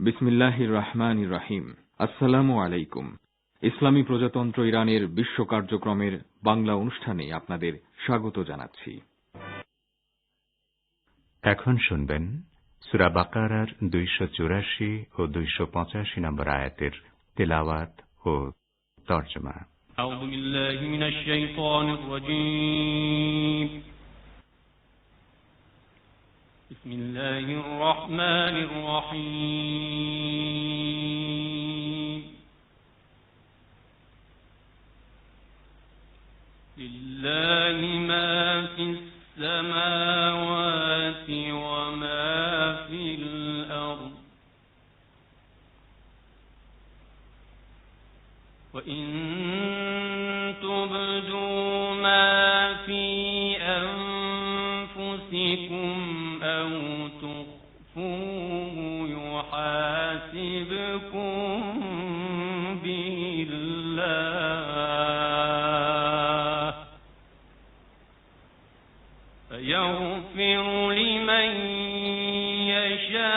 বিসমিল্লাহির রহমানির রহিম। আসসালামু আলাইকুম। ইসলামী প্রজাতন্ত্র ইরানের বিশ্ব কার্যক্রমের বাংলা অনুষ্ঠানে আপনাদের স্বাগত জানাচ্ছি। এখন শুনবেন সূরা বাকারার 284 ও 285 নম্বর আয়াতের তিলাওয়াত ও তরজমা। আউযু বিল্লাহি মিনাশ শাইতানির রাজীম। বিসমিল্লাহির রহমানির রহিম। লিল্লাহি মা ফিস সামাওয়াতি ওয়া মা ফিল আরদ ওয়া ইন তুবদু মা ফি আনফুসিকুম আও তুখফুহু ইউহাসিবকুম বিল্লাহ ফায়াগফিরু লিমান ইয়াশা'উ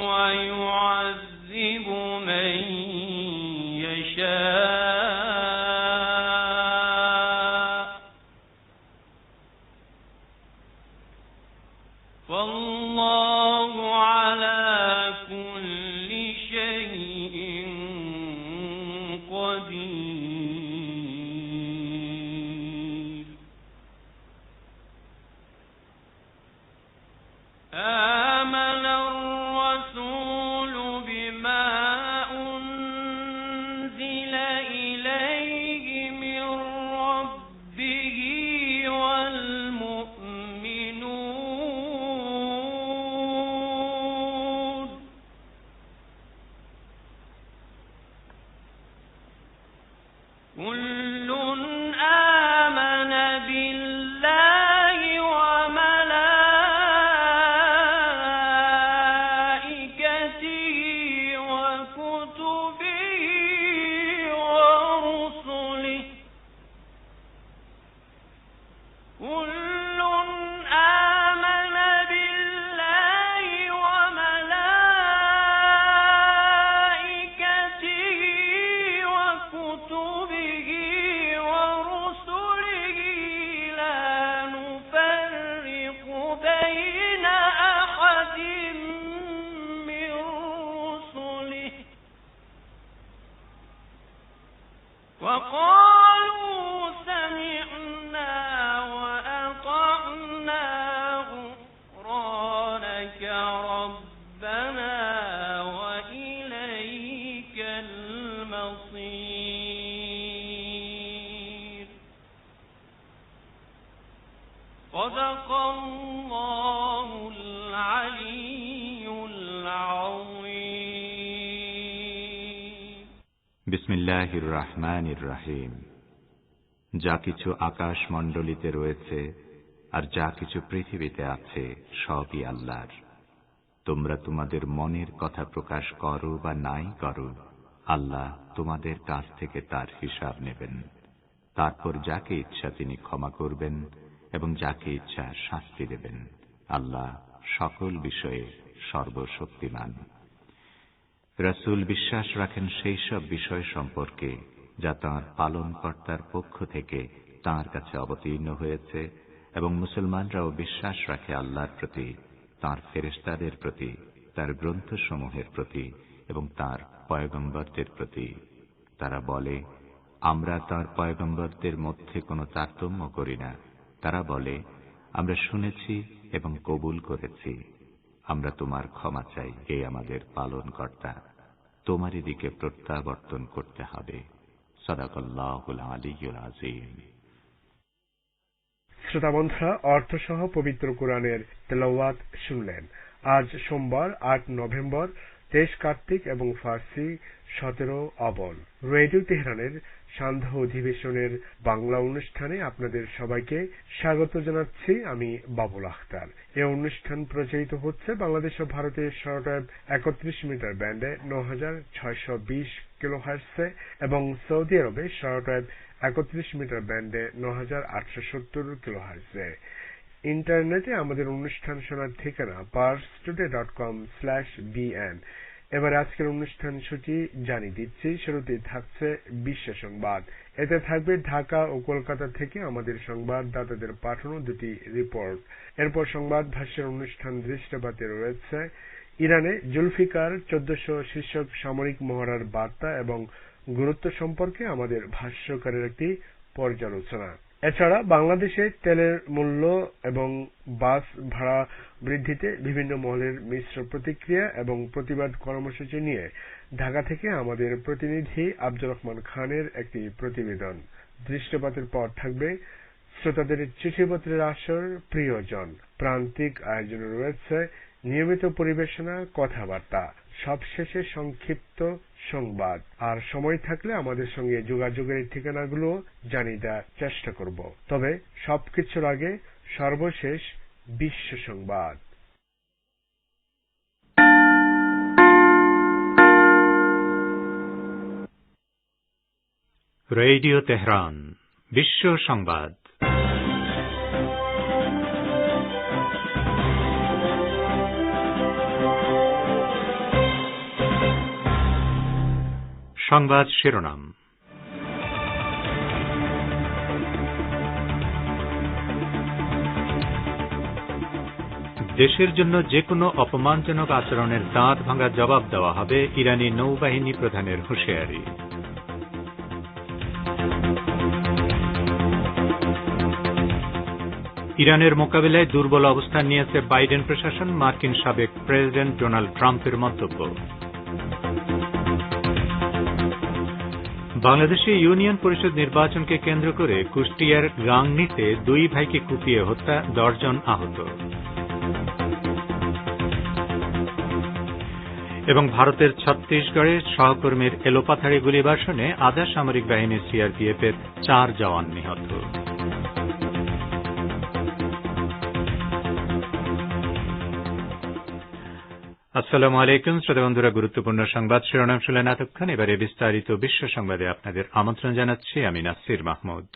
ওয়া ইউ'আযযিবু মান ইয়াশা', ওয়াল্লাহু আলা কুল্লি শাইইন কাদির। আমানার রাসূলু বিমা উনজিলা ইলাইহি মির রাব্বিহি ওয়াল মুমিনুন কুল্লুন আমানা বিল্লাহি ওয়া মালাইকাতিহি ওয়া কুতুবিহি ওয়া রুসুলিহি কুল্লুন আমানা বিল্লাহি ওয়া মালাইকাতিহি ওয়া কুতুবিহি ওয়া রুসুলিহি লা নুফাররিকু বাইনা আহাদিন মির রুসুলিহি ওয়া ক্বালু সামি'না ওয়া আতা'না গুফরানাকা রাব্বানা ওয়া ইলাইকাল মাসীর। সাদাকাল্লাহুল আলিয়্যুল আযীম। বিসমিল্লাহির রহমানির রহিম। যা কিছু আকাশ মণ্ডলীতে রয়েছে আর যা কিছু পৃথিবীতে আছে সবই আল্লাহর। তোমরা তোমাদের মনের কথা প্রকাশ করো বা নাই করো, আল্লাহ তোমাদের কাছ থেকে তার হিসাব নেবেন। তারপর যাকে ইচ্ছা তিনি ক্ষমা করবেন এবং যাকে ইচ্ছা শাস্তি দেবেন। আল্লাহ সকল বিষয়ে সর্বশক্তিমান। রাসূল বিশ্বাস রাখেন সেই সব বিষয় সম্পর্কে যা তাঁর পালনকর্তার পক্ষ থেকে তাঁর কাছে অবতীর্ণ হয়েছে, এবং মুসলমানরাও বিশ্বাস রাখে আল্লাহর প্রতি, তাঁর ফেরেশতাদের প্রতি, তার গ্রন্থসমূহের প্রতি এবং তাঁর পয়গম্বরদের প্রতি। তারা বলে, আমরা তাঁর পয়গম্বরদের মধ্যে কোনো তারতম্য করি না। তারা বলে, আমরা শুনেছি এবং কবুল করেছি। আমরা তোমার ক্ষমা চাই, হে আমাদের পালনকর্তা। তোমারই দিকে প্রত্যাবর্তন করতে হবে। সাদাকাল্লাহুল আলিয়্যুল আযীম। শ্রোতা বন্ধুরা, অর্থসহ পবিত্র কোরআনের তেলাওয়াত শুনলেন। আজ সোমবার 8 নভেম্বর, 23 কার্তিক এবং ফার্সি 17 অবন। রেডিও তেহরানের সান্ধ্য অধিবেশনের বাংলা অনুষ্ঠানে আপনাদের সবাইকে স্বাগত জানাচ্ছি। আমি বাবুল আখতার। এই অনুষ্ঠান প্রচারিত হচ্ছে বাংলাদেশ ও ভারতের শর্টওয়েভ 31 মিটার ব্যান্ডে 9620 কিলোহার্টজে এবং সৌদি আরবে শর্টওয়েভ 31 মিটার ব্যান্ডে 9870 কিলোহার্টজে। ইন্টারনেটে আমাদের অনুষ্ঠান শোনার ঠিকানা parstoday.com/bn। এবার আজকের অনুষ্ঠান সূচি জানিয়ে দিচ্ছি। শুরুতেই থাকছে বিশ্ব সংবাদ। এতে থাকবে ঢাকা ও কলকাতা থেকে আমাদের সংবাদদাতাদের পাঠানো দুটি রিপোর্ট। এরপর সংবাদ ভাষ্যের অনুষ্ঠান দৃষ্টিপাতে রয়েছে ইরানে জুলফিকার 1400 শীর্ষক সামরিক মহড়ার বার্তা এবং গুরুত্ব সম্পর্কে আমাদের ভাষ্যকারের একটি পর্যালোচনা। এছাড়া বাংলাদেশে তেলের মূল্য এবং বাস ভাড়া বৃদ্ধিতে বিভিন্ন মহলের মিশ্র প্রতিক্রিয়া এবং প্রতিবাদ কর্মসূচি নিয়ে ঢাকা থেকে আমাদের প্রতিনিধি আব্দুর রহমান খানের একটি প্রতিবেদন। দৃষ্টিপাতের পর থাকবে শ্রোতাদের চিঠিপত্রের আসর প্রিয়জন। প্রান্তিক আয়োজনে রয়েছে নিয়মিত পরিবেশনা, কথাবার্তা, সবশেষে সংক্ষিপ্ত সংবাদ। আর সময় থাকলে আমাদের সঙ্গে যোগাযোগের ঠিকানাগুলো জানিয়ে দেওয়ার চেষ্টা করব। তবে সবকিছুর আগে সর্বশেষ বিশ্ব সংবাদ। রেডিও তেহরান বিশ্ব সংবাদ। সংবাদ শিরোনাম। দেশের জন্য যে কোনো অপমানজনক আচরণের দাঁত ভাঙা জবাব দেওয়া হবে, ইরানি নৌবাহিনী প্রধানের হুঁশিয়ারি। ইরানের মোকাবিলায় দুর্বল অবস্থান নিয়েছে বাইডেন প্রশাসন, মার্কিন সাবেক প্রেসিডেন্ট ডোনাল্ড ট্রাম্পের মন্তব্য। বাংলাদেশে ইউনিয়ন পরিষদ নির্বাচনকে কেন্দ্র করে কুষ্টিয়ার গাংনীতে 2 ভাইকে কুপিয়ে হত্যা, 10 জন আহত। এবং ভারতের ছত্তিশগড়ে সহকর্মীর এলোপাথাড়ি গুলিবর্ষণে আধা সামরিক বাহিনী সিআরপিএফের 4 জওয়ান নিহত। আসসালামু আলাইকুম শ্রোতা বন্ধুরা, গুরুত্বপূর্ণ সংবাদ শিরোনাম শুনলেন এতক্ষণ। এবারে বিস্তারিত বিশ্ব সংবাদে আপনাদের আমন্ত্রণ জানাচ্ছি আমি নাসির মাহমুদ।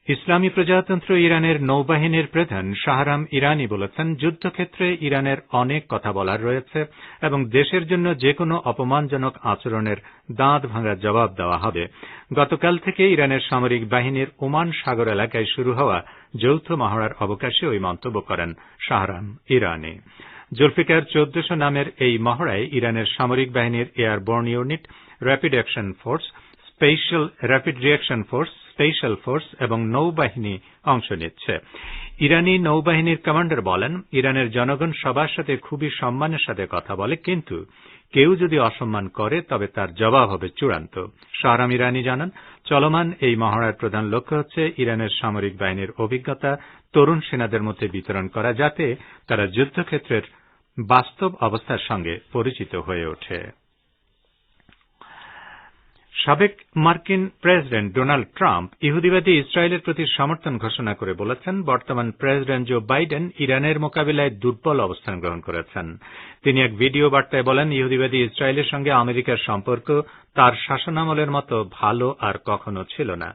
ইসলামী প্রজাতন্ত্র ইরানের নৌবাহিনীর প্রধান শাহরাম ইরানি বলেছেন, যুদ্ধক্ষেত্রে ইরানের অনেক কথা বলার রয়েছে এবং দেশের জন্য যে কোনো অপমানজনক আচরণের দাঁত ভাঙা জবাব দেওয়া হবে। গতকাল থেকে ইরানের সামরিক বাহিনীর ওমান সাগর এলাকায় শুরু হওয়া যৌথ মহড়ার অবকাশে ওই মন্তব্য করেন শাহরাম ইরানি। জুলফিকার 1400 নামের এই মহড়ায় ইরানের সামরিক বাহিনীর airborne unit, rapid action force, special force এবং নৌবাহিনী অংশ নিচ্ছে। ইরানি নৌবাহিনীর কমান্ডার বলেন, ইরানের জনগণ সবার সাথে খুবই সম্মানের সাথে কথা বলে, কিন্তু কেউ যদি অসম্মান করে তবে তার জবাব হবে চূড়ান্ত। শাহরাম ইরানি জানান, চলমান এই মহড়ার প্রধান লক্ষ্য হচ্ছে ইরানের সামরিক বাহিনীর অভিজ্ঞতা তরুণ সেনাদের মধ্যে বিতরণ করা, যাতে তারা যুদ্ধক্ষেত্রের বাস্তব অবস্থার সঙ্গে পরিচিত হয়ে ওঠে। সাবেক মার্কিন প্রেসিডেন্ট ডোনাল্ড ট্রাম্প ইহুদিবাদী ইসরায়েলের প্রতি সমর্থন ঘোষণা করে বলেছেন, বর্তমান প্রেসিডেন্ট জো বাইডেন ইরানের মোকাবিলায় দুর্বল অবস্থান গ্রহণ করেছেন। তিনি এক ভিডিও বার্তায় বলেন, ইহুদিবাদী ইসরায়েলের সঙ্গে আমেরিকার সম্পর্ক তার শাসনামলের মতো ভালো আর কখনো ছিল না।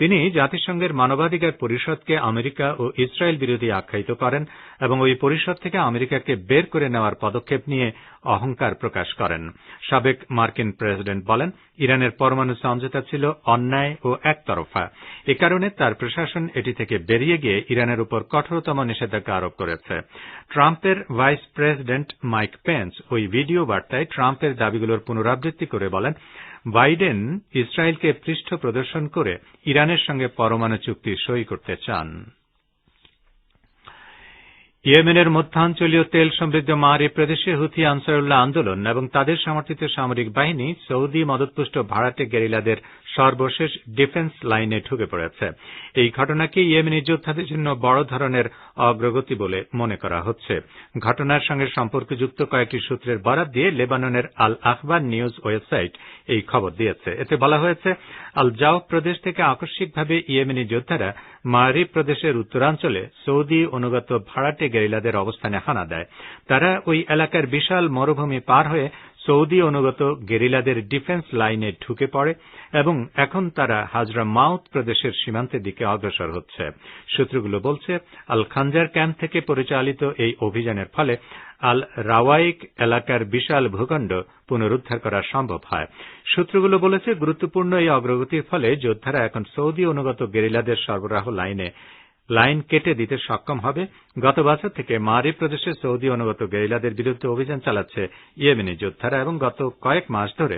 তিনি জাতিসংঘের মানবাধিকার পরিষদকে আমেরিকা ও ইসরায়েল বিরোধী আখ্যায়িত করেন এবং ওই পরিষদ থেকে আমেরিকাকে বের করে নেওয়ার পদক্ষেপ নিয়ে অহংকার প্রকাশ করেন। সাবেক মার্কিন প্রেসিডেন্ট বলেন, ইরানের পরমাণু সমঝোতা ছিল অন্যায় ও একতরফা। এ কারণে তার প্রশাসন এটি থেকে বেরিয়ে গিয়ে ইরানের উপর কঠোরতম নিষেধাজ্ঞা আরোপ করেছে। ট্রাম্পের ভাইস প্রেসিডেন্ট মাইক পেন্স ওই ভিডিও বার্তায় ট্রাম্পের দাবিগুলোর পুনরাবৃত্তি করে বলেন, বাইডেন ইসরায়েলকে পৃষ্ঠ প্রদর্শন করে ইরানের সঙ্গে পরমাণু চুক্তি সই করতে চান। ইয়েমেনের মধ্যাঞ্চলীয় তেল সমৃদ্ধ মারিব প্রদেশে হুথি আনসারুল্লাহ আন্দোলন এবং তাদের সমর্থিত সামরিক বাহিনী সৌদি মদতপুষ্ট ভাড়াটে গেরিলাদের সর্বশেষ ডিফেন্স লাইনে ঢুকে পড়েছে। এই ঘটনাকে ইয়েমেনি যোদ্ধাদের জন্য বড় ধরনের অগ্রগতি বলে মনে করা হচ্ছে। ঘটনার সঙ্গে সম্পর্কযুক্ত কয়েকটি সূত্রের বরাত দিয়ে লেবাননের আল আখবার নিউজ ওয়েবসাইট এই খবর দিয়েছে। এতে বলা হয়েছে, আল জাওফ প্রদেশ থেকে আকস্মিকভাবে ইয়েমেনি যোদ্ধারা মারিব প্রদেশের উত্তরাঞ্চলে সৌদি অনুগত ভাড়াটে গেরিলাদের অবস্থানে হানা দেয়। তারা ওই এলাকার বিশাল মরুভূমি পার হয়ে সৌদি অনুগত গেরিলাদের ডিফেন্স লাইনে ঢুকে পড়ে এবং এখন তারা হাজরামাউত প্রদেশের সীমান্তের দিকে অগ্রসর হচ্ছে। সূত্রগুলো বলছে, আল খানজার ক্যাম্প থেকে পরিচালিত এই অভিযানের ফলে আল রাওয়াইক এলাকার বিশাল ভূখণ্ড পুনরুদ্ধার করা সম্ভব হয়। সূত্রগুলো বলেছে, গুরুত্বপূর্ণ এই অগ্রগতির ফলে যোদ্ধারা এখন সৌদি অনুগত গেরিলাদের সরবরাহ লাইন কেটে দিতে সক্ষম হবে। গত বছর থেকে মারিব প্রদেশে সৌদি অনুগত গেরিলাদের বিরুদ্ধে অভিযান চালাচ্ছে ইয়েমেনি যোদ্ধারা এবং গত কয়েক মাস ধরে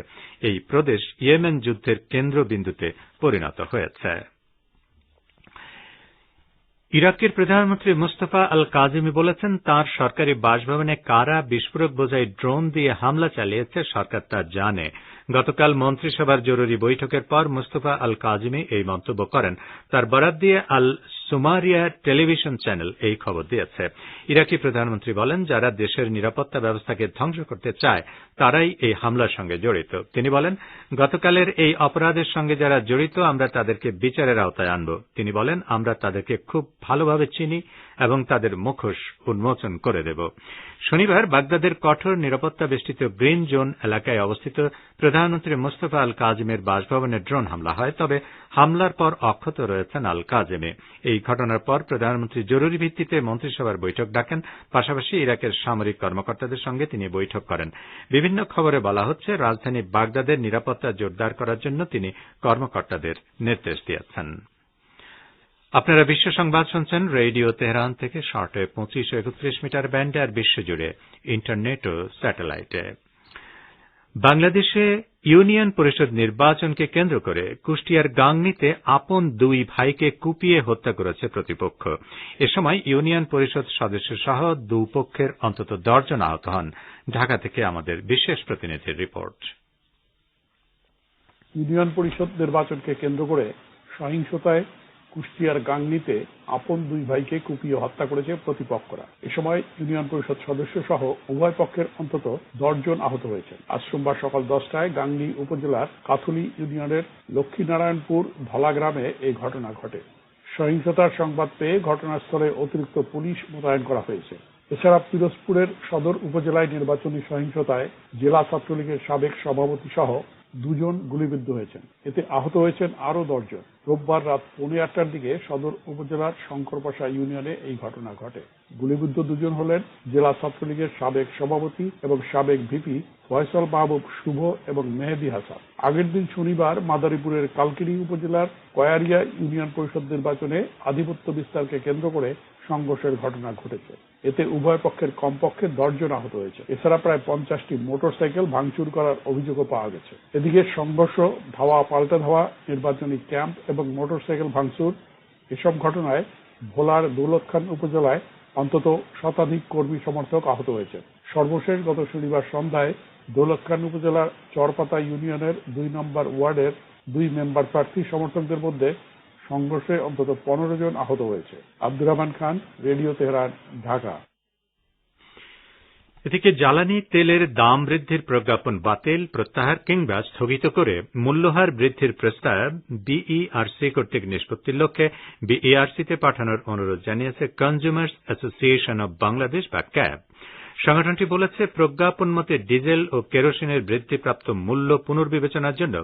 এই প্রদেশ ইয়েমেন যুদ্ধের কেন্দ্রবিন্দুতে পরিণত হয়েছে। ইরাকের প্রধানমন্ত্রী মুস্তফা আল কাজিমি বলেছেন, তাঁর সরকারি বাসভবনে কারা বিস্ফোরক বোঝাই ড্রোন দিয়ে হামলা চালিয়েছে সরকার তা জানে। গতকাল মন্ত্রিসভার জরুরি বৈঠকের পর মুস্তফা আল কাজিমি এই মন্তব্য করেন। তার বরাত দিয়ে আল সুমারিয়া টেলিভিশন চ্যানেল এই খবর দিয়েছে। ইরাকি প্রধানমন্ত্রী বলেন, যারা দেশের নিরাপত্তা ব্যবস্থাকে ধ্বংস করতে চায় তারাই এই হামলার সঙ্গে জড়িত। তিনি বলেন, গতকালের এই অপরাধের সঙ্গে যারা জড়িত আমরা তাদেরকে বিচারের আওতায় আনব। তিনি বলেন, আমরা তাদেরকে খুব ভালোভাবে চিনি এবং তাদের মুখোশ উন্মোচন করে দেব। শনিবার বাগদাদের কঠোর নিরাপত্তা বেষ্টিত গ্রিন জোন এলাকায় অবস্থিত প্রধানমন্ত্রী মুস্তফা আল কাজিমের বাসভবনে ড্রোন হামলা হয়, তবে হামলার পর অক্ষত রয়েছেন আল কাজিমি। এই ঘটনার পর প্রধানমন্ত্রী জরুরি ভিত্তিতে মন্ত্রিসভার বৈঠক ডাকেন। পাশাপাশি ইরাকের সামরিক কর্মকর্তাদের সঙ্গে তিনি বৈঠক করেন। বিভিন্ন খবরে বলা হচ্ছে, রাজধানী বাগদাদের নিরাপত্তা জোরদার করার জন্য তিনি কর্মকর্তাদের নির্দেশ দিয়েছেন। আপনারা বিশ্ব সংবাদ শুনছেন রেডিও তেহরান থেকে শর্টওয়েভ 25 ও 31 মিটার ব্যান্ডে আর বিশ্বজুড়ে ইন্টারনেট ও স্যাটেলাইটে। বাংলাদেশে ইউনিয়ন পরিষদ নির্বাচনকে কেন্দ্র করে কুষ্টিয়ার গাংনীতে আপন দুই ভাইকে কুপিয়ে হত্যা করেছে প্রতিপক্ষ। এ সময় ইউনিয়ন পরিষদ সদস্য সহ দুপক্ষের অন্তত 10 জন আহত হন। ঢাকা থেকে আমাদের বিশেষ প্রতিনিধির রিপোর্ট। ইউনিয়ন পরিষদ নির্বাচনকে কেন্দ্র করে সহিংসতায় কুষ্টিয়ার গাংনীতে আপন দুই ভাইকে কুপিয়ে হত্যা করেছে প্রতিপক্ষরা। এ সময় ইউনিয়ন পরিষদ সদস্য সহ উভয় পক্ষের অন্তত 10 জন আহত হয়েছেন। আজ সোমবার সকাল 10টায় গাংনী উপজেলার কাথুলি ইউনিয়নের লক্ষ্মীনারায়ণপুর ধলা গ্রামে এই ঘটনা ঘটে। সহিংসতার সংবাদ পেয়ে ঘটনাস্থলে অতিরিক্ত পুলিশ মোতায়েন করা হয়েছে। এছাড়া পিরোজপুরের সদর উপজেলায় নির্বাচনী সহিংসতায় জেলা ছাত্রলীগের সাবেক সভাপতি সহ 2 জন গুলিবিদ্ধ হয়েছেন। এতে আহত হয়েছেন আরো 10 জন। রোববার রাত 8:45টার দিকে সদর উপজেলার শঙ্করপাশা ইউনিয়নে এই ঘটনা ঘটে। গুলিবিদ্ধ 2 জন হলেন জেলা ছাত্রলীগের সাবেক সভাপতি এবং সাবেক ভিপি ফয়সাল মাহবুব শুভ এবং মেহেদি হাসান। আগের দিন শনিবার মাদারীপুরের কালকিনি উপজেলার কয়ারিয়া ইউনিয়ন পরিষদ নির্বাচনে আধিপত্য বিস্তারকে কেন্দ্র করে সংঘর্ষের ঘটনা ঘটেছে। এতে উভয় পক্ষের কমপক্ষে 10 জন আহত হয়েছে। এছাড়া প্রায় 50টি মোটরসাইকেল ভাঙচুর করার অভিযোগও পাওয়া গেছে। এদিকে সংঘর্ষ, ধাওয়া পাল্টা ধাওয়া, নির্বাচনী ক্যাম্প এবং মোটরসাইকেল ভাঙচুর এসব ঘটনায় ভোলার দৌলতখান উপজেলায় অন্তত শতাধিক কর্মী সমর্থক আহত হয়েছে। সর্বশেষ গত শনিবার সন্ধ্যায় দৌলতখান উপজেলার চরপাতা ইউনিয়নের 2 নম্বর ওয়ার্ডের 2 মেম্বার প্রার্থী সমর্থকদের মধ্যে সংঘর্ষে অন্তত 15 জন আহত হয়েছে। Abdur Rahman Khan, radio Tehran, Dhaka. এদিকে জ্বালানি তেলের দাম বৃদ্ধির প্রজ্ঞাপন বাতিল, প্রত্যাহার কিংবা স্থগিত করে মূল্যহার বৃদ্ধির প্রস্তাব বিইআরসি কর্তৃক নিষ্পত্তির লক্ষ্যে বিইআরসিতে পাঠানোর অনুরোধ জানিয়েছে কনজিউমার্স অ্যাসোসিয়েশন অব বাংলাদেশ বা ক্যাব। সংগঠনটি বলেছে, প্রজ্ঞাপন মতে ডিজেল ও কেরোসিনের বৃদ্ধিপ্রাপ্ত মূল্য পুনর্বিবেচনার জন্য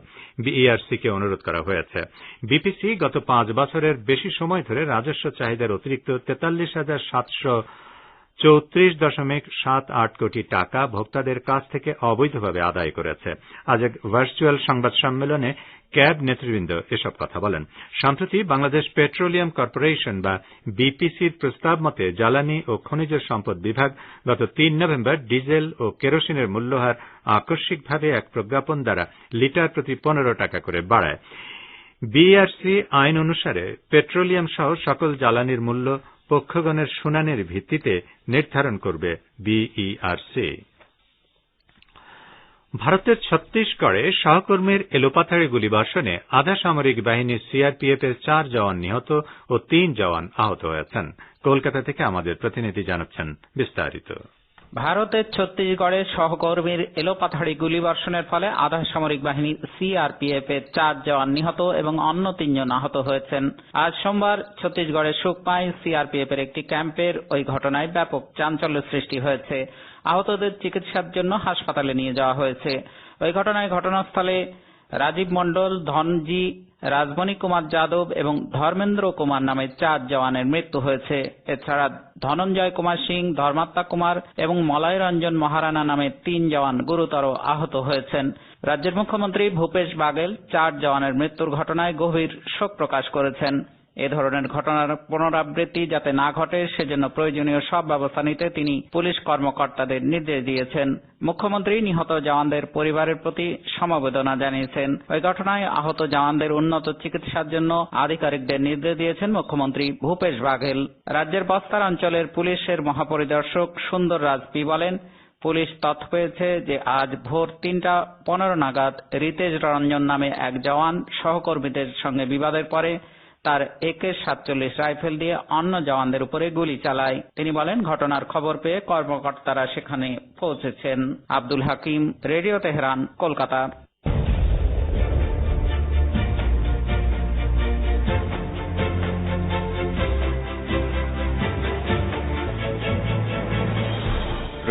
বিইআরসিকে অনুরোধ করা হয়েছে। বিপিসি গত 5 বছরের বেশি সময় ধরে রাজস্ব চাহিদার অতিরিক্ত 43,734.78 কোটি টাকা ভোক্তাদের কাছ থেকে অবৈধভাবে আদায় করেছে। আজ এক ভার্চুয়াল সংবাদ সম্মেলনে ক্যাব নেতৃবৃন্দ এসব কথা বলেন। সম্প্রতি বাংলাদেশ পেট্রোলিয়াম কর্পোরেশন বা বিপিসির প্রস্তাব মতে জ্বালানি ও খনিজ সম্পদ বিভাগ গত 3 নভেম্বর ডিজেল ও কেরোসিনের মূল্যহার আকস্মিকভাবে এক প্রজ্ঞাপন দ্বারা লিটার প্রতি 15 টাকা করে বাড়ায়। বিইআরসি আইন অনুসারে পেট্রোলিয়াম সহ সকল জ্বালানির মূল্য পক্ষগণের শুনানির ভিত্তিতে নির্ধারণ করবে বিইআরসি। ভারতের ছত্তিশগড়ে সহকর্মীর এলোপাথাড়ি গুলিবর্ষণে আধা সামরিক বাহিনী সিআরপিএফ এর 4 জওয়ান নিহত ও 3 জওয়ান আহত হয়েছেন। কলকাতা থেকে আমাদের প্রতিনিধি জানাচ্ছেন বিস্তারিত। ভারতের ছত্তিশগড়ে সহকর্মীর এলোপাথাড়ি গুলিবর্ষণের ফলে আধা সামরিক বাহিনী সিআরপিএফ এর 4 জওয়ান নিহত এবং অন্য 3 জন আহত হয়েছেন। আজ সোমবার ছত্তিশগড়ের সুকমায় সিআরপিএফ এর একটি ক্যাম্পের ওই ঘটনায় ব্যাপক চাঞ্চল্য সৃষ্টি হয়েছে। আহতদের চিকিৎসার জন্য হাসপাতালে নিয়ে যাওয়া হয়েছে। ওই ঘটনায় ঘটনাস্থলে রাজীব মণ্ডল, ধনজি, রাজমণি কুমার যাদব এবং ধর্মেন্দ্র কুমার নামে 4 জওয়ানের মৃত্যু হয়েছে। এছাড়া ধনঞ্জয় কুমার সিং, ধর্মাত্মা কুমার এবং মলয় রঞ্জন মহারানা নামে 3 জওয়ান গুরুতর আহত হয়েছেন। রাজ্যের মুখ্যমন্ত্রী ভূপেশ বাঘেল 4 জওয়ানের মৃত্যুর ঘটনায় গভীর শোক প্রকাশ করেছেন। এ ধরনের ঘটনার পুনরাবৃত্তি যাতে না ঘটে সেজন্য প্রয়োজনীয় সব ব্যবস্থা নিতে তিনি পুলিশ কর্মকর্তাদের নির্দেশ দিয়েছেন। মুখ্যমন্ত্রী নিহত জওয়ানদের পরিবারের প্রতি সমবেদনা জানিয়েছেন। ওই ঘটনায় আহত জওয়ানদের উন্নত চিকিৎসার জন্য আধিকারিকদের নির্দেশ দিয়েছেন মুখ্যমন্ত্রী ভূপেশ বাঘেল। রাজ্যের বস্তার অঞ্চলের পুলিশের মহাপরিদর্শক সুন্দর রাজ পি বলেন, পুলিশ তথ্য পেয়েছে যে আজ ভোর 3:15 নাগাদ রিতেশ রঞ্জন নামে এক জওয়ান সহকর্মীদের সঙ্গে বিবাদের পরে তার AK-47 রাইফেল দিয়ে অন্য জওয়ানদের উপরে গুলি চালায়। তিনি বলেন, ঘটনার খবর পেয়ে কর্মকর্তারা সেখানে পৌঁছেছেন। Abdul Hakim, radio Tehran, Kolkata.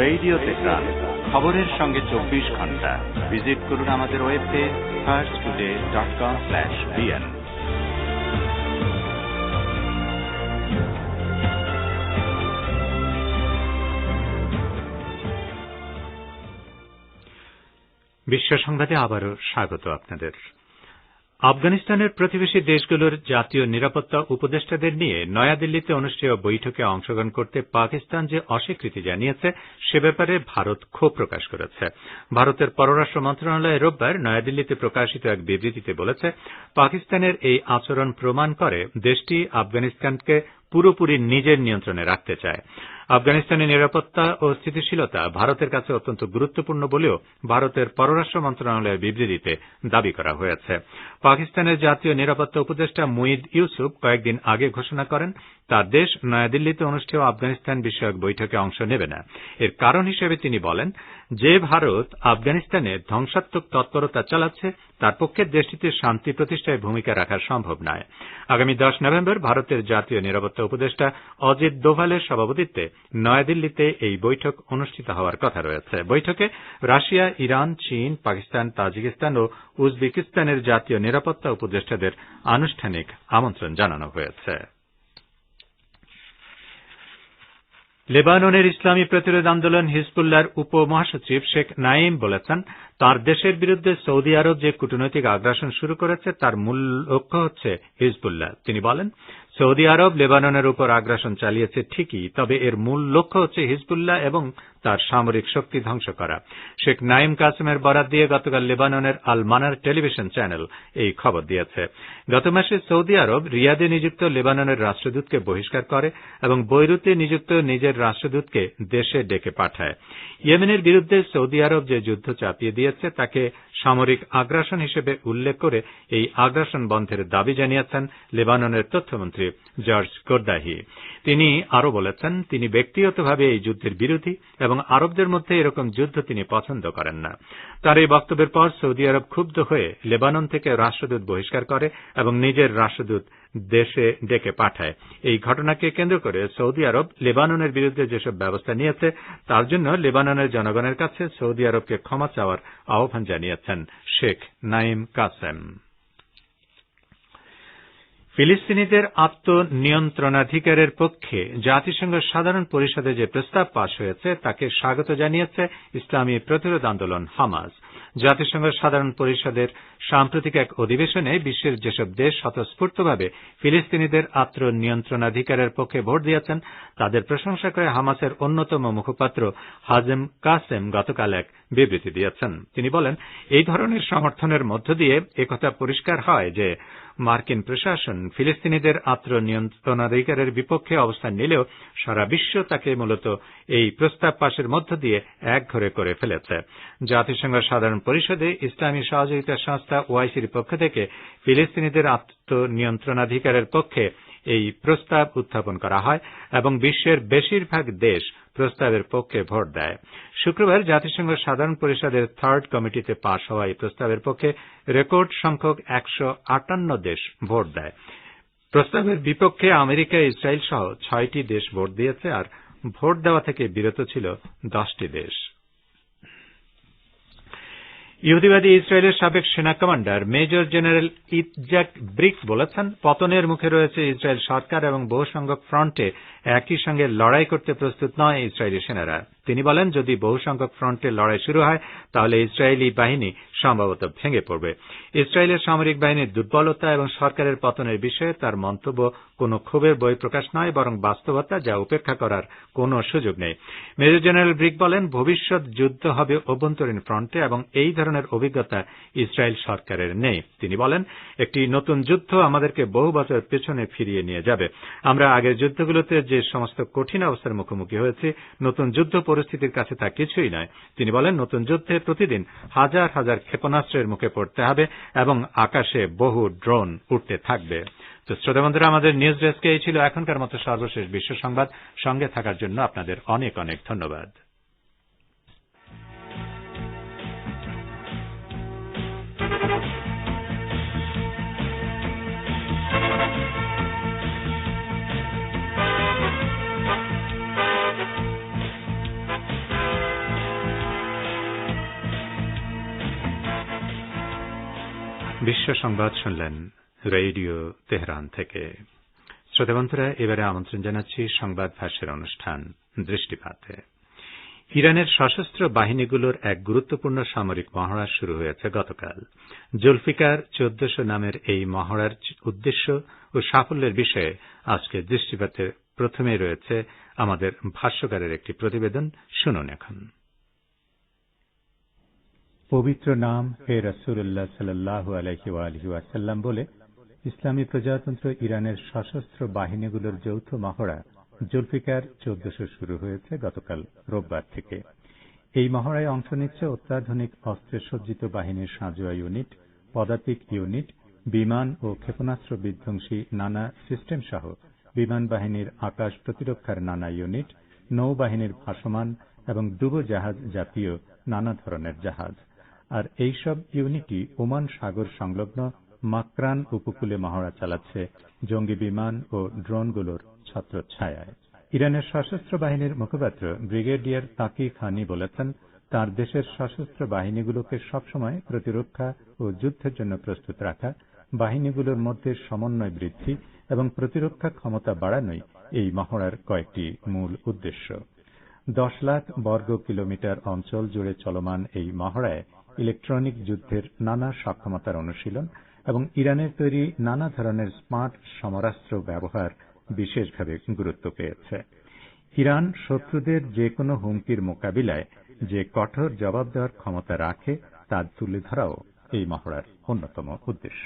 Radio Tehran, খবরের সঙ্গে 24 ঘন্টা। ভিজিট করুন আমাদের ওয়েবপেজ farstoday.com/bn। বিশ্ব সংবাদে আবারও স্বাগত আপনাদের। আফগানিস্তানের প্রতিবেশী দেশগুলোর জাতীয় নিরাপত্তা উপদেষ্টাদের নিয়ে নয়াদিল্লিতে অনুষ্ঠেয় বৈঠকে অংশগ্রহণ করতে পাকিস্তান যে অস্বীকৃতি জানিয়েছে সে ব্যাপারে ভারত ক্ষোভ প্রকাশ করেছে। ভারতের পররাষ্ট্র মন্ত্রণালয় রোববার নয়াদিল্লিতে প্রকাশিত এক বিবৃতিতে বলেছে, পাকিস্তানের এই আচরণ প্রমাণ করে দেশটি আফগানিস্তানকে পুরোপুরি নিজের নিয়ন্ত্রণে রাখতে চায়। আফগানিস্তানের নিরাপত্তা ও স্থিতিশীলতা ভারতের কাছে অত্যন্ত গুরুত্বপূর্ণ বলেও ভারতের পররাষ্ট্র মন্ত্রণালয়ের বিবৃতিতে দাবি করা হয়েছে। পাকিস্তানের জাতীয় নিরাপত্তা উপদেষ্টা মুঈদ ইউসুফ কয়েকদিন আগে ঘোষণা করেন তার দেশ নয়াদিল্লিতে অনুষ্ঠেয় আফগানিস্তান বিষয়ক বৈঠকে অংশ নেবে না। এর কারণ হিসেবে তিনি বলেন, যে ভারত আফগানিস্তানে ধ্বংসাত্মক তৎপরতা চালাচ্ছে তার পক্ষে দেশটিতে শান্তি প্রতিষ্ঠায় ভূমিকা রাখা সম্ভব নয়। আগামী 10 নভেম্বর ভারতের জাতীয় নিরাপত্তা উপদেষ্টা অজিত দোভালের সভাপতিত্বে নয়াদিল্লিতে এই বৈঠক অনুষ্ঠিত হওয়ার কথা রয়েছে। বৈঠকে রাশিয়া, ইরান, চীন, পাকিস্তান, তাজিকিস্তান ও উজবেকিস্তানের জাতীয় নিরাপত্তা উপদেষ্টাদের আনুষ্ঠানিক আমন্ত্রণ জানানো হয়েছে। লেবাননের ইসলামী প্রতিরোধ আন্দোলন হিজবুল্লাহর উপমহাসচিব শেখ নাঈম বলেছেন, তার দেশের বিরুদ্ধে সৌদি আরব যে কূটনৈতিক আগ্রাসন শুরু করেছে তার মূল লক্ষ্য হচ্ছে হিজবুল্লাহ। তিনি বলেন, সৌদি আরব লেবাননের উপর আগ্রাসন চালিয়েছে ঠিকই, তবে এর মূল লক্ষ্য হচ্ছে হিজবুল্লাহ এবং তার সামরিক শক্তি ধ্বংস করা। শেখ নাঈম কাসেমের বরাত দিয়ে গতকাল লেবাননের আল মানার টেলিভিশন চ্যানেল এই খবর দিয়েছে। গত মাসে সৌদি আরব রিয়াদে নিযুক্ত লেবাননের রাষ্ট্রদূতকে বহিষ্কার করে এবং বৈরুতে নিযুক্ত নিজের রাষ্ট্রদূতকে দেশে ডেকে পাঠায়। ইয়েমেনের বিরুদ্ধে সৌদি আরব যে যুদ্ধ চাপিয়ে দিয়েছে তাকে সামরিক আগ্রাসন হিসেবে উল্লেখ করে এই আগ্রাসন বন্ধের দাবি জানিয়েছেন লেবাননের তথ্যমন্ত্রী জর্জ কোরদাহি। তিনি আরও বলেছেন, তিনি ব্যক্তিগতভাবে এই যুদ্ধের বিরোধী এবং আরবদের মধ্যে এরকম যুদ্ধ তিনি পছন্দ করেন না। তার এই বক্তব্যের পর সৌদি আরব ক্ষুব্ধ হয়ে লেবানন থেকে রাষ্ট্রদূত বহিষ্কার করে এবং নিজের রাষ্ট্রদূত দেশে ডেকে পাঠায়। এই ঘটনাকে কেন্দ্র করে সৌদি আরব লেবাননের বিরুদ্ধে যেসব ব্যবস্থা নিয়েছে তার জন্য লেবাননের জনগণের কাছে সৌদি আরবকে ক্ষমা চাওয়ার আহ্বান জানিয়েছেন শেখ নাঈম কাসেম। ফিলিস্তিনিদের আত্মনিয়ন্ত্রণাধিকারের পক্ষে জাতিসংঘ সাধারণ পরিষদে যে প্রস্তাব পাশ হয়েছে তাকে স্বাগত জানিয়েছে ইসলামী প্রতিরোধ আন্দোলন হামাস। জাতিসংঘ সাধারণ পরিষদের সাম্প্রতিক এক অধিবেশনে বিশ্বের যেসব দেশ স্বতঃস্ফূর্তভাবে ফিলিস্তিনিদের আত্মনিয়ন্ত্রণাধিকারের পক্ষে ভোট দিয়েছেন তাদের প্রশংসা করে হামাসের অন্যতম মুখপাত্র হাজেম কাসেম গতকাল এক বিবৃতি দিয়েছেন। তিনি বলেন, এই ধরনের সমর্থনের মধ্য দিয়ে একথা পরিষ্কার হয় যে মার্কিন প্রশাসন ফিলিস্তিনিদের আত্মনিয়ন্ত্রণাধিকারের বিপক্ষে অবস্থান নিলেও সারা বিশ্ব তাকে মূলত এই প্রস্তাব পাশের মধ্য দিয়ে একঘরে করে ফেলেছে। জাতিসংঘ সাধারণ পরিষদে ইসলামী সহযোগিতা সংস্থা ওআইসির পক্ষ থেকে ফিলিস্তিনিদের আত্মনিয়ন্ত্রণাধিকারের পক্ষে এই প্রস্তাব উত্থাপন করা হয় এবং বিশ্বের বেশিরভাগ দেশ প্রস্তাবের পক্ষে ভোট দেয়। শুক্রবার জাতিসংঘ সাধারণ পরিষদের 3rd কমিটিতে পাশ হওয়া এই প্রস্তাবের পক্ষে রেকর্ড সংখ্যক 158 দেশ ভোট দেয়। প্রস্তাবের বিপক্ষে আমেরিকা, ইসরায়েল সহ 6টি দেশ ভোট দিয়েছে আর ভোট দেওয়া থেকে বিরত ছিল 10টি দেশ। ইহুদিবাদী ইসরায়েলের সাবেক সেনা কমান্ডার মেজর জেনারেল ইৎজাক ব্রিক বলেছেন, পতনের মুখে রয়েছে ইসরায়েল সরকার এবং বহু সংখ্যক ফ্রন্টে একই সঙ্গে লড়াই করতে প্রস্তুত নয় ইসরায়েলি সেনারা। তিনি বলেন, যদি বহু সংখ্যক ফ্রন্টে লড়াই শুরু হয় তাহলে ইসরায়েলি বাহিনী সম্ভবত ভেঙে পড়বে। ইসরায়েলের সামরিক বাহিনীর দুর্বলতা এবং সরকারের পতনের বিষয়ে তার মন্তব্য কোন ক্ষোভের বহিঃপ্রকাশ নয়, বরং বাস্তবতা, যা উপেক্ষা করার কোন সুযোগ নেই। মেজর জেনারেল ব্রিক বলেন, ভবিষ্যৎ যুদ্ধ হবে অভ্যন্তরীণ ফ্রন্টে এবং এই ধরনের অভিজ্ঞতা ইসরায়েল সরকারের নেই। তিনি বলেন, একটি নতুন যুদ্ধ আমাদেরকে বহু বছর পেছনে ফিরিয়ে নিয়ে যাবে। আমরা আগের যুদ্ধগুলোতে যে সমস্ত কঠিন অবস্থার মুখোমুখি হয়েছি, নতুন যুদ্ধ পরিস্থিতির কাছে তা কিছুই নয়। তিনি বলেন, নতুন যুদ্ধে প্রতিদিন হাজার হাজার ক্ষেপণাস্ত্রের মুখে পড়তে হবে এবং আকাশে বহু ড্রোন উঠতে থাকবে। তো শ্রোতা বন্ধুরা, আমাদের নিউজ ডেস্কে এই ছিল এখনকার মতো সর্বশেষ বিশ্ব সংবাদ। সঙ্গে থাকার জন্য আপনাদের অনেক অনেক ধন্যবাদ। বিশ্ব সংবাদ শুনলেন রেডিও তেহরান থেকে। শ্রোতা বন্ধুরা, এবারে আমন্ত্রণ জানাচ্ছি সংবাদ ভাষ্যের অনুষ্ঠান দৃষ্টিপাতে। ইরানের সশস্ত্র বাহিনীগুলোর এক গুরুত্বপূর্ণ সামরিক মহড়া শুরু হয়েছে গতকাল। জুলফিকার 1400 নামের এই মহড়ার উদ্দেশ্য ও সাফল্যের বিষয়ে আজকে দৃষ্টিপাতে প্রথমে রয়েছে আমাদের ভাষ্যকারের একটি প্রতিবেদন। শুনুন এখন। পবিত্র নাম হে রাসূলুল্লাহ সাল্লাল্লাহু আলাইহি ওয়া আলিহি ওয়াসাল্লাম বলে ইসলামী প্রজাতন্ত্র ইরানের সশস্ত্র বাহিনীগুলোর যৌথ মহড়া জুলফিকার 1400 শুরু হয়েছে গতকাল রোববার থেকে। এই মহড়ায় অংশ নিচ্ছে অত্যাধুনিক অস্ত্রে সজ্জিত বাহিনীর সাঁজোয়া ইউনিট, পদাতিক ইউনিট, বিমান ও ক্ষেপণাস্ত্র বিধ্বংসী নানা সিস্টেম সহ বিমান বাহিনীর আকাশ প্রতিরক্ষার নানা ইউনিট, নৌবাহিনীর ভাসমান এবং ডুবোজাহাজ জাতীয় নানা ধরনের জাহাজ। আর এইসব ইউনিটই ওমান সাগর সংলগ্ন মাকরান উপকূলে মহড়া চালাচ্ছে জঙ্গি বিমান ও ড্রোনগুলোর ছত্রছায়ায়। ইরানের সশস্ত্র বাহিনীর মুখপাত্র ব্রিগেডিয়ার তাকি খানি বলেছেন, তার দেশের সশস্ত্র বাহিনীগুলোকে সবসময় প্রতিরক্ষা ও যুদ্ধের জন্য প্রস্তুত রাখা, বাহিনীগুলোর মধ্যে সমন্বয় বৃদ্ধি এবং প্রতিরক্ষা ক্ষমতা বাড়ানোই এই মহড়ার কয়েকটি মূল উদ্দেশ্য। 10 লাখ বর্গ কিলোমিটার অঞ্চল জুড়ে চলমান এই মহড়ায় ইলেকট্রনিক যুদ্ধের নানা সক্ষমতার অনুশীলন এবং ইরানের তৈরি নানা ধরনের স্মার্ট সমরাস্ত্র ব্যবহার বিশেষভাবে গুরুত্ব পেয়েছে। ইরান শত্রুদের যে কোনো হুমকির মোকাবিলায় যে কঠোর জবাব দেওয়ার ক্ষমতা রাখে তা তুলে ধরাও এই মহড়ার অন্যতম উদ্দেশ্য।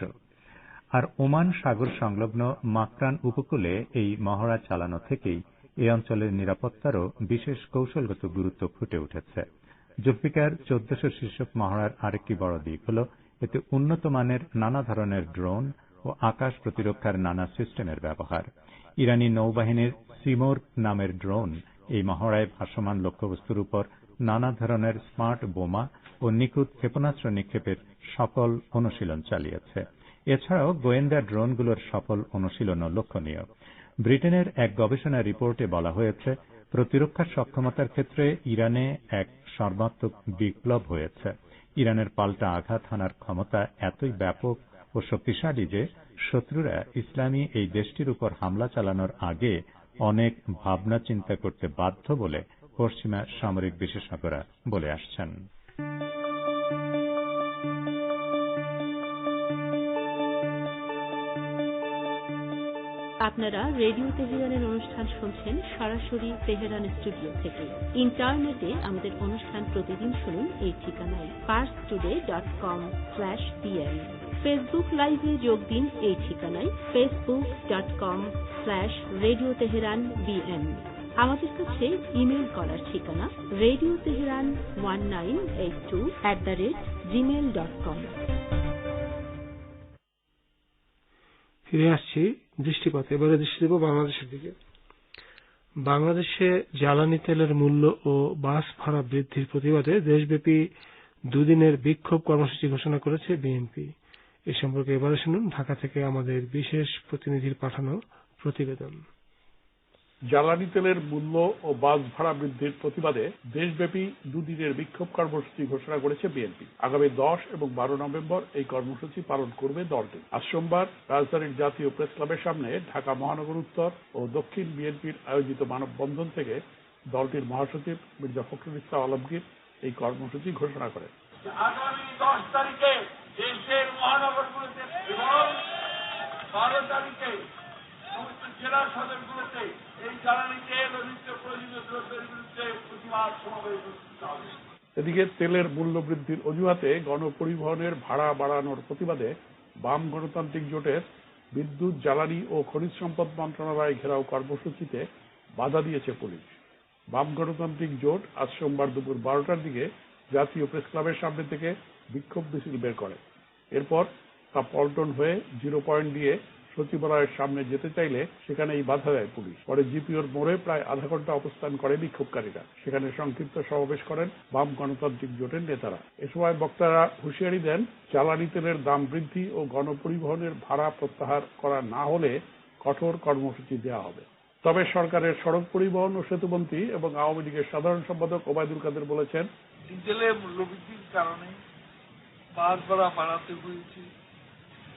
আর ওমান সাগর সংলগ্ন মাকরান উপকূলে এই মহড়া চালানো থেকেই এই অঞ্চলের নিরাপত্তারও বিশেষ কৌশলগত গুরুত্ব ফুটে উঠেছে। জুলফিকার 1400 শীর্ষক মহড়ার আরেকটি বড় দিক হল এতে উন্নত মানের নানা ধরনের ড্রোন ও আকাশ প্রতিরক্ষার নানা সিস্টেমের ব্যবহার। ইরানি নৌবাহিনীর সিমোর নামের ড্রোন এই মহড়ায় ভাসমান লক্ষ্যবস্তুর উপর নানা ধরনের স্মার্ট বোমা ও নিখুঁত ক্ষেপণাস্ত্র নিক্ষেপের সফল অনুশীলন চালিয়েছে। এছাড়াও গোয়েন্দা ড্রোনগুলোর সফল অনুশীলনও লক্ষণীয়। ব্রিটেনের এক গবেষণা রিপোর্টে বলা হয়েছে, প্রতিরক্ষার সক্ষমতার ক্ষেত্রে ইরানে এক সর্বাত্মক বিপ্লব হয়েছে। ইরানের পাল্টা আঘাত হানার ক্ষমতা এতই ব্যাপক ও শক্তিশালী যে শত্রুরা ইসলামী এই দেশটির উপর হামলা চালানোর আগে অনেক ভাবনা চিন্তা করতে বাধ্য বলে পশ্চিমা সামরিক বিশেষজ্ঞরা বলে আসছেন। আপনারা রেডিও তেহরানের অনুষ্ঠান শুনছেন সরাসরি তেহরান স্টুডিও থেকে। ইন্টারনেটে আমাদের অনুষ্ঠান প্রতিদিন শুনুন এই ঠিকানায় parstoday.com/bn। ফেসবুক লাইভে যোগ দিন এই ঠিকানায় facebook.com/Radio Tehran BN। আমাদের কাছে ইমেল করার ঠিকানা radioteheran1982@gmail.com। ফিরে আসছি দৃষ্টিপাতে। এবারে দৃষ্টি দেব বাংলাদেশের দিকে। বাংলাদেশে জ্বালানি তেলের মূল্য ও বাস ভাড়া বৃদ্ধির প্রতিবাদে দেশব্যাপী দুদিনের বিক্ষোভ কর্মসূচি ঘোষণা করেছে বিএনপি। এ সম্পর্কে এবারে শুনুন ঢাকা থেকে আমাদের বিশেষ প্রতিনিধির পাঠানো প্রতিবেদন। জ্বালানি তেলের মূল্য ও বাস ভাড়া বৃদ্ধির প্রতিবাদে দেশব্যাপী দুদিনের বিক্ষোভ কর্মসূচি ঘোষণা করেছে বিএনপি। আগামী 10 এবং 12 নভেম্বর এই কর্মসূচি পালন করবে দলটি। আজ সোমবার রাজধানীর জাতীয় প্রেস ক্লাবের সামনে ঢাকা মহানগর উত্তর ও দক্ষিণ বিএনপির আয়োজিত মানববন্ধন থেকে দলটির মহাসচিব মির্জা ফখরুল ইসলাম আলমগীর এই কর্মসূচি ঘোষণা করেন। আগামী 10 তারিখে দেশের মহানগরগুলোতে এবং 12 তারিখে সমস্ত জেলা সদরগুলোতে এই জ্বালানি তেল ও নিত্য প্রয়োজনীয় দ্রব্যের বিরুদ্ধে প্রতিবাদ সমাবেশ অনুষ্ঠিত হবে। এদিকে তেলের মূল্য বৃদ্ধির অজুহাতে গণপরিবহনের ভাড়া বাড়ানোর প্রতিবাদে বাম গণতান্ত্রিক জোটের বিদ্যুৎ, জ্বালানি ও খনিজ সম্পদ মন্ত্রণালয় ঘেরাও কর্মসূচিতে বাধা দিয়েছে পুলিশ। বাম গণতান্ত্রিক জোট আজ সোমবার দুপুর 12টার দিকে জাতীয় প্রেস ক্লাবের সামনে থেকে বিক্ষোভ মিছিল বের করে। এরপর তা পল্টন হয়ে 0 পয়েন্ট দিয়ে সচিবালয়ের সামনে যেতে চাইলে সেখানেই বাধা দেয় পুলিশ। পরে জিপিওর মোড়ে প্রায় আধা ঘন্টা অবস্থান করে বিক্ষোভকারীরা। সেখানে সংক্ষিপ্ত সমাবেশ করেন বাম গণতান্ত্রিক জোটের নেতারা। এ সময় বক্তারা হুঁশিয়ারি দেন, জ্বালানি তেলের দাম বৃদ্ধি ও গণপরিবহনের ভাড়া প্রত্যাহার করা না হলে কঠোর কর্মসূচি দেওয়া হবে। তবে সরকারের সড়ক পরিবহন ও সেতুমন্ত্রী এবং আওয়ামী লীগের সাধারণ সম্পাদক ওবায়দুল কাদের বলেছেন, ডিজেলের মূল্যবৃদ্ধির কারণে বাস ভাড়া বাড়াতে হয়েছে।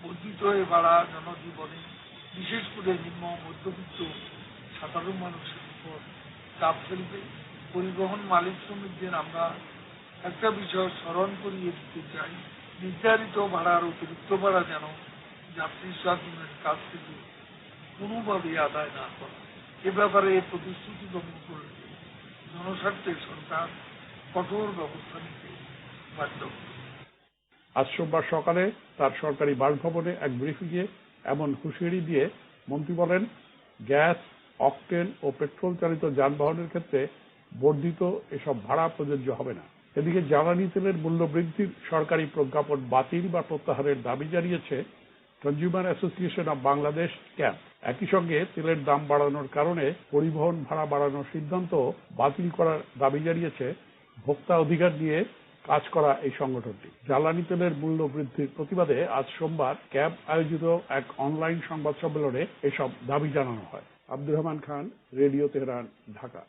বর্ধিত হয়ে বাড়া জনজীবনে বিশেষ করে নিম্ন মধ্যবিত্ত সাধারণ মানুষের উপর চাপ ফেলবে। পরিবহন মালিক শ্রমিকদের আমরা একটা বিষয় স্মরণ করিয়ে দিতে চাই, নির্ধারিত ভাড়ার অতিরিক্ত ভাড়া যেন যাত্রী স্বাধীনের কাছ থেকে কোনোভাবে আদায় না করে। এ ব্যাপারে প্রতিশ্রুতি গ্রহণ করে জনস্বার্থে সরকার কঠোর ব্যবস্থা নিতে বাধ্য। আজ সোমবার সকালে তার সরকারি বাসভবনে এক ব্রিফিংয়ে এমন হুঁশিয়ারি দিয়ে মন্ত্রী বলেন, গ্যাস, অকটেন ও পেট্রোল চালিত যানবাহনের ক্ষেত্রে বর্ধিত এসব ভাড়া প্রযোজ্য হবে না। এদিকে জ্বালানি তেলের মূল্য বৃদ্ধির সরকারি প্রজ্ঞাপন বাতিল বা প্রত্যাহারের দাবি জানিয়েছে consumer association of Bangladesh, cab. একই সঙ্গে তেলের দাম বাড়ানোর কারণে পরিবহন ভাড়া বাড়ানোর সিদ্ধান্ত বাতিল করার দাবি জানিয়েছে ভোক্তা অধিকার নিয়ে কাজ করা এই সংগঠনটি। জ্বালানি তেলের মূল্য বৃদ্ধির প্রতিবাদে আজ সোমবার ক্যাব আয়োজিত এক অনলাইন সংবাদ সম্মেলনে এসব দাবি জানানো হয়। Abdur Rahman Khan, radio Tehran, Dhaka.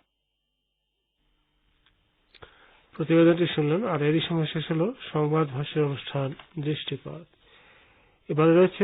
প্রতিবেদনটি শুনলেন, আর এরই সময় শেষ হল সংবাদ ভাষ্যের অনুষ্ঠান দৃষ্টিপাত। এবারে রয়েছে